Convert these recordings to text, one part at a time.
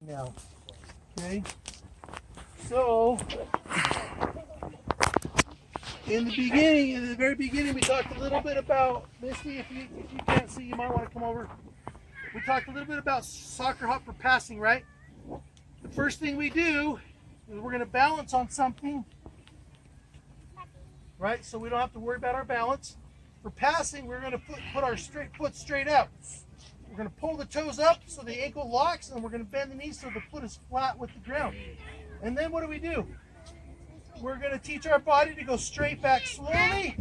now. Okay? So, in the very beginning, we talked a little bit about, Misty, if you can't see, you might want to come over. We talked a little bit about soccer hop for passing, right? The first thing we do is we're going to balance on something, right? So we don't have to worry about our balance. For passing, we're going to put our foot straight out. We're going to pull the toes up so the ankle locks, and we're going to bend the knees so the foot is flat with the ground. And then what do? We're going to teach our body to go straight back slowly,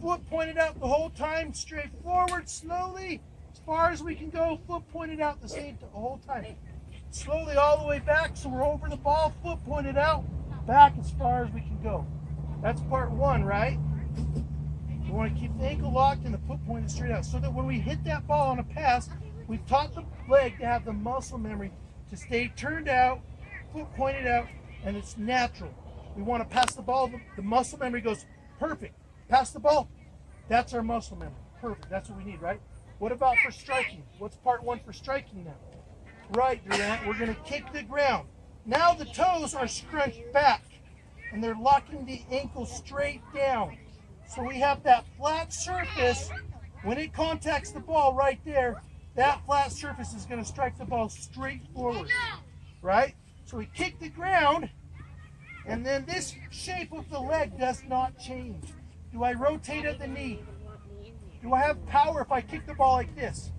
foot pointed out the whole time, straight forward slowly, as far as we can go, foot pointed out the whole time. Slowly all the way back so we're over the ball, foot pointed out, back as far as we can go. That's part one, right? We want to keep the ankle locked and the foot pointed straight out so that when we hit that ball on a pass, we've taught the leg to have the muscle memory to stay turned out, foot pointed out, and it's natural. We want to pass the ball, the muscle memory goes, perfect. Pass the ball, that's our muscle memory. Perfect, that's what we need, right? What about for striking? What's part one for striking now? Right, Durant, we're going to kick the ground. Now the toes are scrunched back, and they're locking the ankle straight down. So we have that flat surface. When it contacts the ball right there, that flat surface is going to strike the ball straight forward, right? So we kick the ground, and then this shape of the leg does not change. Do I rotate at the knee? Do I have power if I kick the ball like this?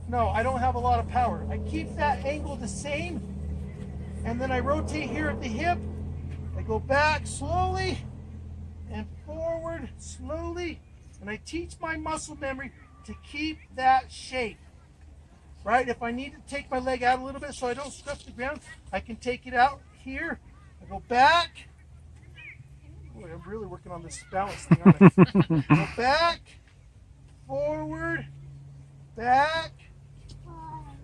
No, I don't have a lot of power. I keep that angle the same, and then I rotate here at the hip. I go back slowly and forward slowly, and I teach my muscle memory to keep that shape. Right? If I need to take my leg out a little bit so I don't scuff the ground, I can take it out here. I go back. Boy, I'm really working on this balance thing, aren't I? Go back, forward, back.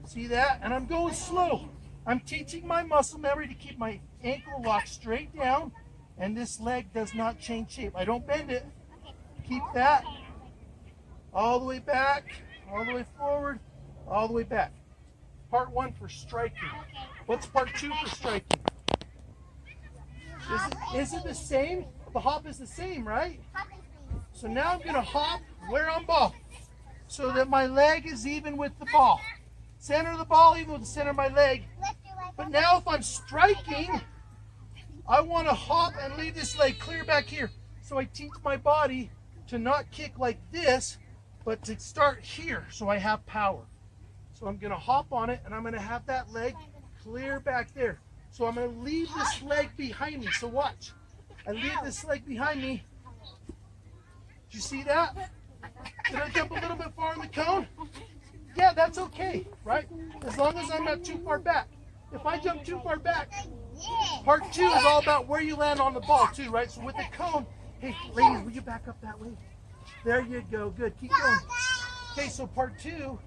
See that? And I'm going slow. I'm teaching my muscle memory to keep my ankle locked straight down, and this leg does not change shape. I don't bend it. Keep that all the way back, all the way forward, all the way back. Part one for striking. What's part two for striking? Is it the same? The hop is the same, right? So now I'm going to hop where I'm ball so that my leg is even with the ball. Center of the ball even with the center of my leg. But now if I'm striking, I want to hop and leave this leg clear back here. So I teach my body to not kick like this, but to start here so I have power. So I'm going to hop on it, and I'm going to have that leg clear back there. So I'm going to leave this leg behind me. So watch. I leave this leg behind me. Did you see that? Did I jump a little bit far in the cone? Yeah, that's okay, right? As long as I'm not too far back. If I jump too far back, part two is all about where you land on the ball too, right? So with the cone, hey, ladies, will you back up that way? There you go, good, keep going. Okay, so part two,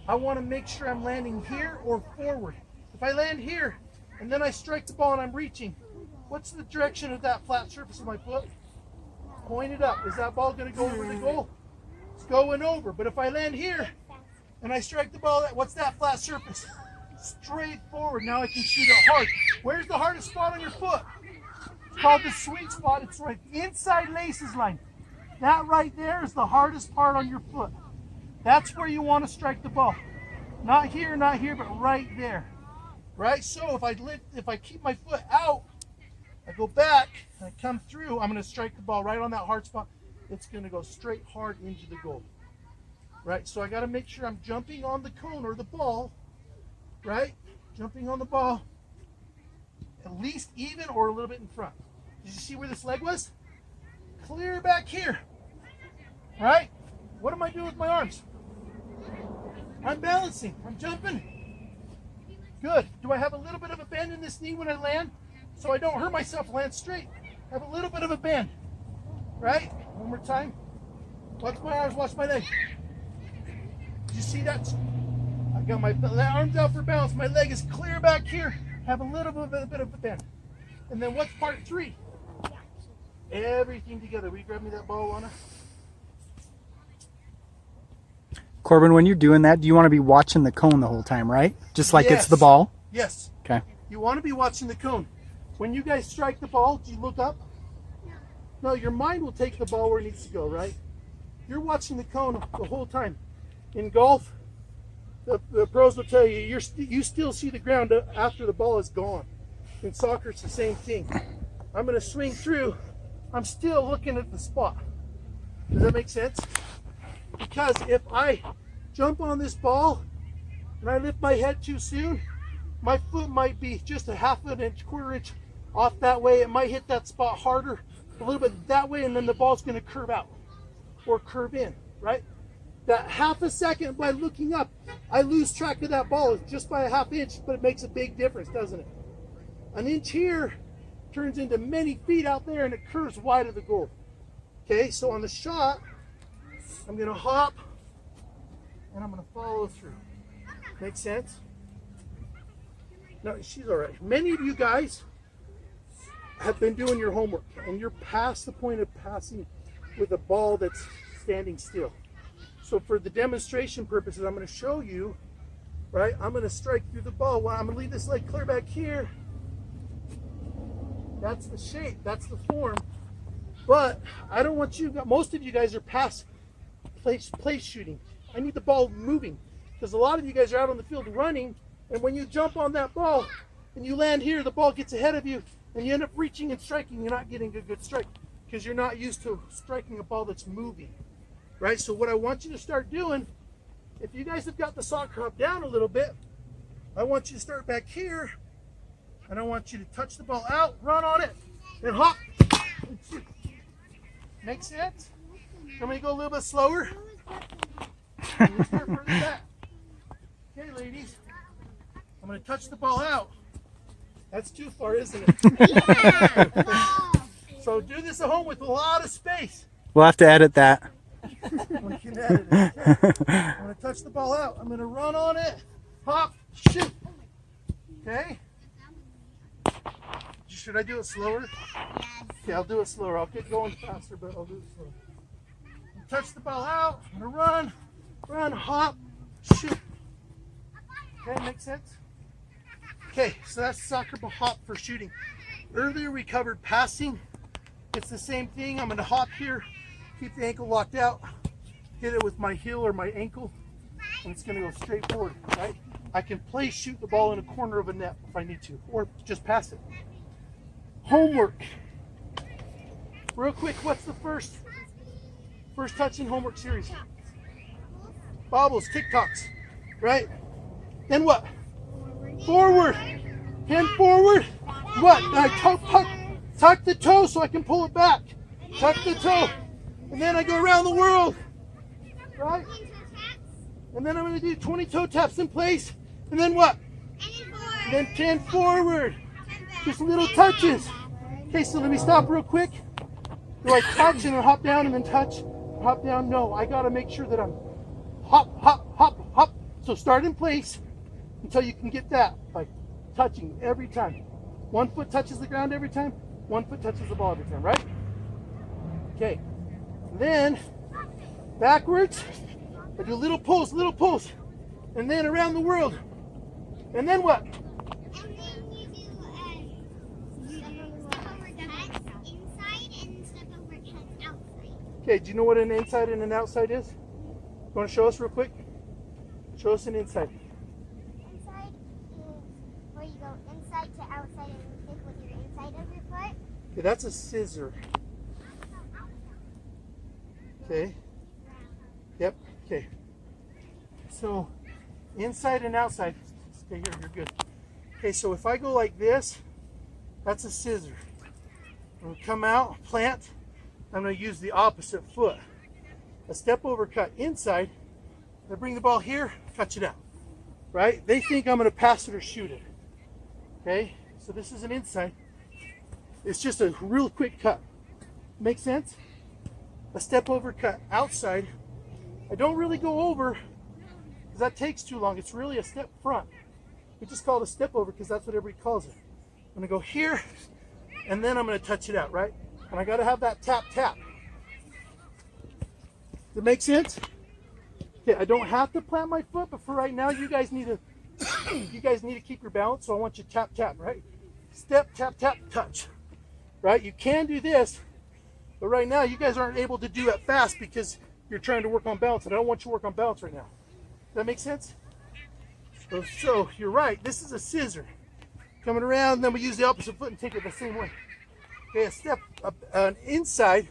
I want to make sure I'm landing here or forward. If I land here, and then I strike the ball and I'm reaching, what's the direction of that flat surface of my foot? Pointed up. Is that ball going to go over the goal? It's going over. But if I land here, and I strike the ball, what's that flat surface? Straight forward. Now I can shoot it hard. Where's the hardest spot on your foot? It's called the sweet spot. It's right inside laces line. That right there is the hardest part on your foot. That's where you want to strike the ball. Not here, but right there. Right? So if I keep my foot out, I go back, and I come through, I'm going to strike the ball right on that hard spot. It's going to go straight hard into the goal. Right? So I got to make sure I'm jumping on the cone or the ball, right? Jumping on the ball, at least even or a little bit in front. Did you see where this leg was? Clear back here. Right? What am I doing with my arms? I'm balancing. I'm jumping. Good. Do I have a little bit of a bend in this knee when I land? So I don't hurt myself, land straight. Have a little bit of a bend. Right? One more time. Watch my arms, watch my leg. Did you see that? I got my arms out for balance. My leg is clear back here. Have a little bit of a bend. And then what's part three? Everything together. Will you grab me that ball, Lana? Corbin, when you're doing that, do you want to be watching the cone the whole time, right? Just like it's the ball? Yes. Okay. You want to be watching the cone. When you guys strike the ball, do you look up? No, your mind will take the ball where it needs to go, right? You're watching the cone the whole time. In golf, the pros will tell you, you still see the ground after the ball is gone. In soccer, it's the same thing. I'm going to swing through. I'm still looking at the spot. Does that make sense? Because if I jump on this ball and I lift my head too soon, my foot might be just a half an inch, quarter inch off that way. It might hit that spot harder, a little bit that way, and then the ball's going to curve out or curve in, right? That half a second by looking up, I lose track of that ball just by a half inch, but it makes a big difference, doesn't it? An inch here turns into many feet out there, and it curves wide of the goal. Okay, so on the shot, I'm going to hop, and I'm going to follow through. Make sense? No, she's all right. Many of you guys have been doing your homework, and you're past the point of passing with a ball that's standing still. So for the demonstration purposes, I'm going to show you, right? I'm going to strike through the ball. Well, I'm going to leave this leg clear back here. That's the shape. That's the form. But I don't want you, most of you guys are past place shooting. I need the ball moving, because a lot of you guys are out on the field running, and when you jump on that ball and you land here, the ball gets ahead of you, and you end up reaching and striking. You're not getting a good strike because you're not used to striking a ball that's moving, right? So what I want you to start doing, if you guys have got the soccer hop down a little bit, I want you to start back here, and I want you to touch the ball out, run on it, and hop and shoot. Make sense? I'm going to go a little bit slower. Start further back. Okay, ladies. I'm going to touch the ball out. That's too far, isn't it? Yeah. So do this at home with a lot of space. We'll have to edit that. We can edit it. Okay. I'm going to touch the ball out. I'm going to run on it. Hop. Shoot. Okay? Should I do it slower? Okay, I'll do it slower. I'll get going faster, but I'll do it slower. Touch the ball out. I'm going to run, hop, shoot. Okay, makes sense? Okay, so that's soccer ball hop for shooting. Earlier we covered passing. It's the same thing. I'm going to hop here, keep the ankle locked out, hit it with my heel or my ankle, and it's going to go straight forward, right? I can play shoot the ball in a corner of a net if I need to, or just pass it. Homework. Real quick, what's the first touch in homework series? Bobbles, TikToks, right? Then what? Forward. Hand forward. What? I tuck the toe so I can pull it back. Tuck the toe. And then I go around the world. Right? And then I'm going to do 20 toe taps in place. And then what? And then 10 forward. Just little touches. Okay, so let me stop real quick. Do I touch and then hop down and then touch? Hop down? No, I got to make sure that I'm hop, hop, hop, hop. So start in place until you can get that by touching every time. One foot touches the ground every time. One foot touches the ball every time, right? Okay. Then backwards. I do little pulls. And then around the world. And then what? Okay, do you know what an inside and an outside is? You want to show us real quick? Show us an inside. Inside is where you go inside to outside and you kick with your inside of your foot. Okay, that's a scissor. Okay. Yep, okay. So, inside and outside. Stay here, you're good. Okay, so if I go like this, that's a scissor. I'm going to come out, plant. I'm going to use the opposite foot. A step over cut inside. I bring the ball here, touch it out. Right? They think I'm going to pass it or shoot it. Okay? So this is an inside. It's just a real quick cut. Make sense? A step over cut outside. I don't really go over because that takes too long. It's really a step front. We just call it a step over because that's what everybody calls it. I'm going to go here and then I'm going to touch it out, right? And I got to have that tap. Does that make sense? Okay, I don't have to plant my foot, but for right now, you guys need to you guys need to keep your balance, so I want you to tap, tap, right? Step, tap, tap, touch, right? You can do this, but right now you guys aren't able to do it fast because you're trying to work on balance, and I don't want you to work on balance right now. Does that make sense? So you're right, this is a scissor. Coming around, then we use the opposite foot and take it the same way. Okay, a step inside,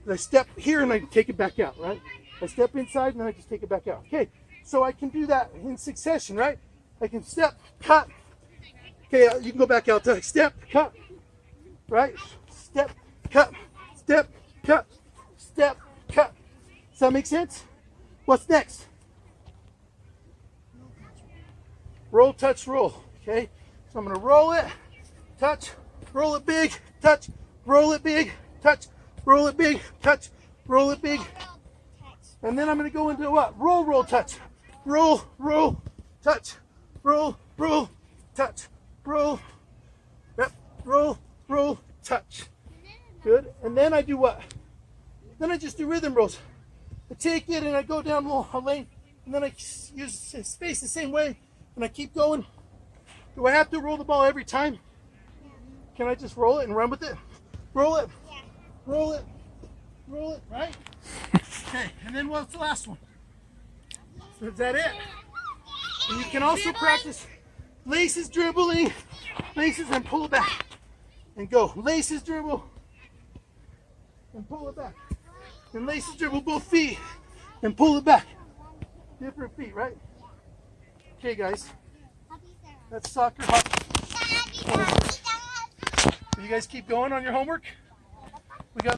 and I step here and I take it back out, right? I step inside and then I just take it back out. Okay, so I can do that in succession, right? I can step, cut. Okay, you can go back out to step, cut, right? Step, cut, step, cut, step, cut. Does that make sense? What's next? Roll, touch, roll. Okay, so I'm going to roll it, touch, roll it big, touch, roll it big, touch, roll it big, touch, roll it big. And then I'm going to go into what? Roll, roll, touch. Roll, roll, touch. Roll, roll, touch. Roll. Yep. Roll, roll, touch. Good. And then I do what? Then I just do rhythm rolls. I take it and I go down a lane, and then I use space the same way, and I keep going. Do I have to roll the ball every time? Can I just roll it and run with it? Roll it. Yeah. Roll it. Roll it, right? Okay, and then what's the last one? So is that it? And you can also practice laces, dribbling, laces, and pull it back. And go. Laces, dribble, and pull it back. And laces, dribble both feet, and pull it back. Different feet, right? Okay, guys. That's soccer hockey. You guys keep going on your homework? We got